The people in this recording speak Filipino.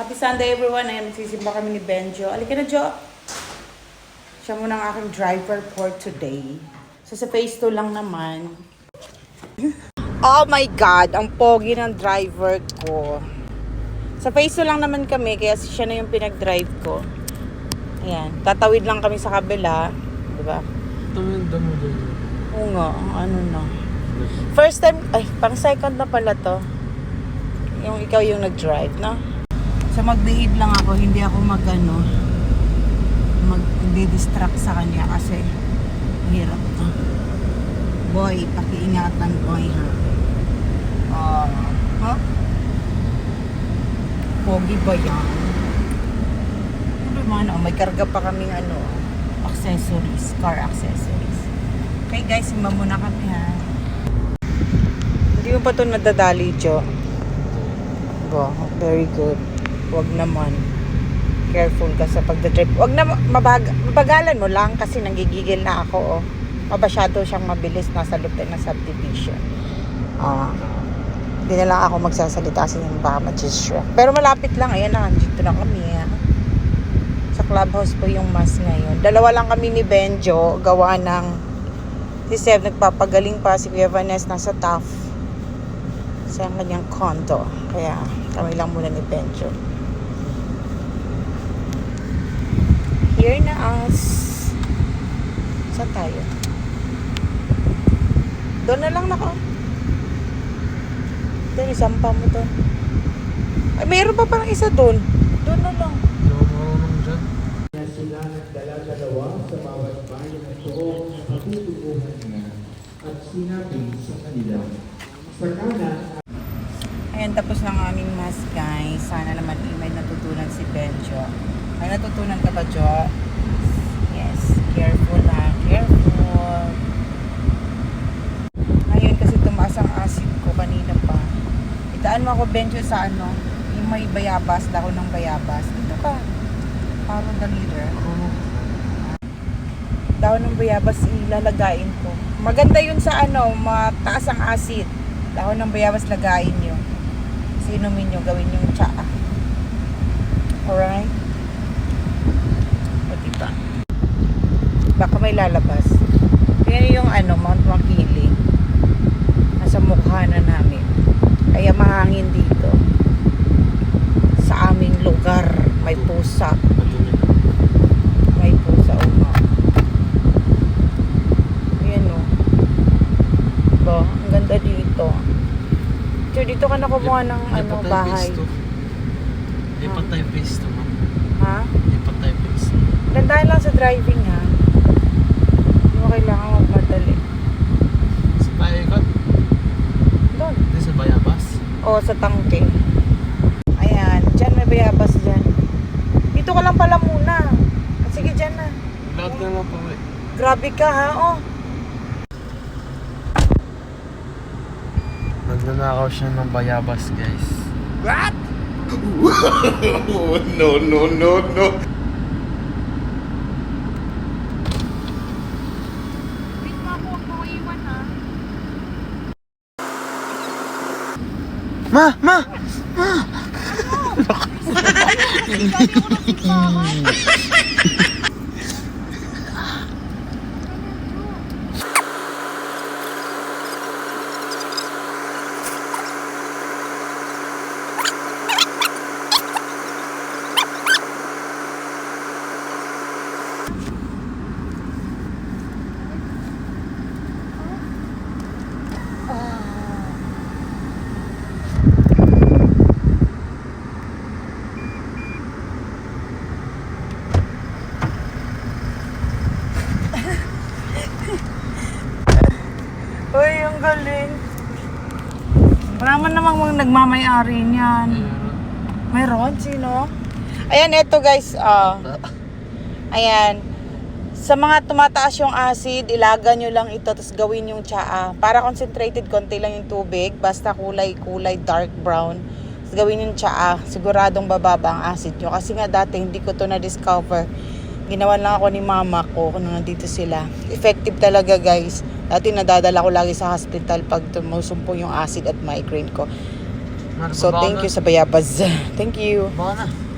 Happy Sunday everyone. Ayan, magsisimba kami ni Benjo. Alika na, Jo. Siya muna ang aking driver for today. So sa phase 2 lang naman. Oh my God! Ang pogi ng driver ko. Sa phase 2 lang naman kami, kaya siya na yung pinag-drive ko. Ayan, tatawid lang kami sa kabila. Diba? Tawid mo doon. Oo nga, ano na. First time, ay, pang second na pala to. Yung ikaw yung nag-drive, no? So mag-behave lang ako, hindi ako mag-distract sa kanya kasi hirap to. Boy, pakiingatan boy ha. Ha? Pogi ba yan? May karga pa kaming accessories, car accessories. Okay guys, simba muna kami ha. Hindi mo pa ito nadadali, Jo. Wow, very good. Huwag naman. Careful ka sa pagdadrive. Huwag na mabagalan mo lang kasi nanggigigil na ako. Oh. Mabasyado siyang mabilis nasa loob ng subdivision. Hindi na lang ako magsasalita kasi yung baka ma-distract. Pero malapit lang. Ayan na, dito na kami. Sa clubhouse po yung mas ngayon. Dalawa lang kami ni Benjo. Gawa ng si Seb nagpapagaling pa. Si Kuya Vanessa nasa TAF. Sa kanyang condo. Kaya kami lang muna ni Benjo. Here na us. Saan tayo? Doon na lang nako. Doon, isampa mo doon. Ay, mayroon pa parang isa doon. Doon na lang. Hindi ako marunong dyan. Sila nagdala-dalawa sa bawat bayan ng tuong na patutubuhan niya at sinabi sa kanila, sa kanan. Ayan, tapos na ang aming mass, guys. Sana naman may natutunan si Benjo. May natutunan ka ba, Jo? Yes. Careful ha. Careful. Ngayon kasi tumaas ang acid ko kanina pa. Itaan mo ako, Benjo, sa yung may bayabas, dahon ng bayabas. Dito ka. Parang the leader. Dahon ng bayabas, ilalagain ko. Maganda yun sa mataas ang acid. Dahon ng bayabas, lagain nyo. Inumin nyo, gawin yung tsaa. Alright? O diba? Baka may lalabas. Yan yung Mount Makili. Nasa mukha na namin. Kaya mahangin dito. Sa aming lugar, may pusa. May pusa o nga. Ayan o. Diba? Ang ganda dito. So, dito ka na kumuha ng bahay. Lipat tayo face to, ma'am. Ha? Lipat tayo face to. Dandahan lang sa driving, ha? Hindi mo kailangan magmadali. Sa tayo ikot? Doon. Hindi sa Bayabas? O, sa tangke. Ayan. Diyan may bayabas dyan. Dito ka lang pala muna. Sige, dyan na. Lahat na lang pa, eh. Grabe ka, ha? Oh. Nagnanakaw siya ng Bayabas, guys. What? No, no, no, no. Wait mo ako. Huwag mo iwan, ha? Ma! Ma! Uy, ang galing. Wala namang mga nagmamayari niyan. Mayroon? Sino? Ayan, eto guys. Ayan. Sa mga tumataas yung acid, ilaga nyo lang ito, tapos gawin yung tsaa. Para concentrated, konti lang yung tubig. Basta kulay dark brown. Tapos gawin yung tsaa. Siguradong bababa ang acid nyo. Kasi nga dati, hindi ko to na-discover. Ginawa lang ako ni mama ko kung nandito sila. Effective talaga, guys. Dati nadadala ko lagi sa hospital pag tumusumpo yung acid at migraine ko. So, thank you sa Bayabas. Thank you. Baka na.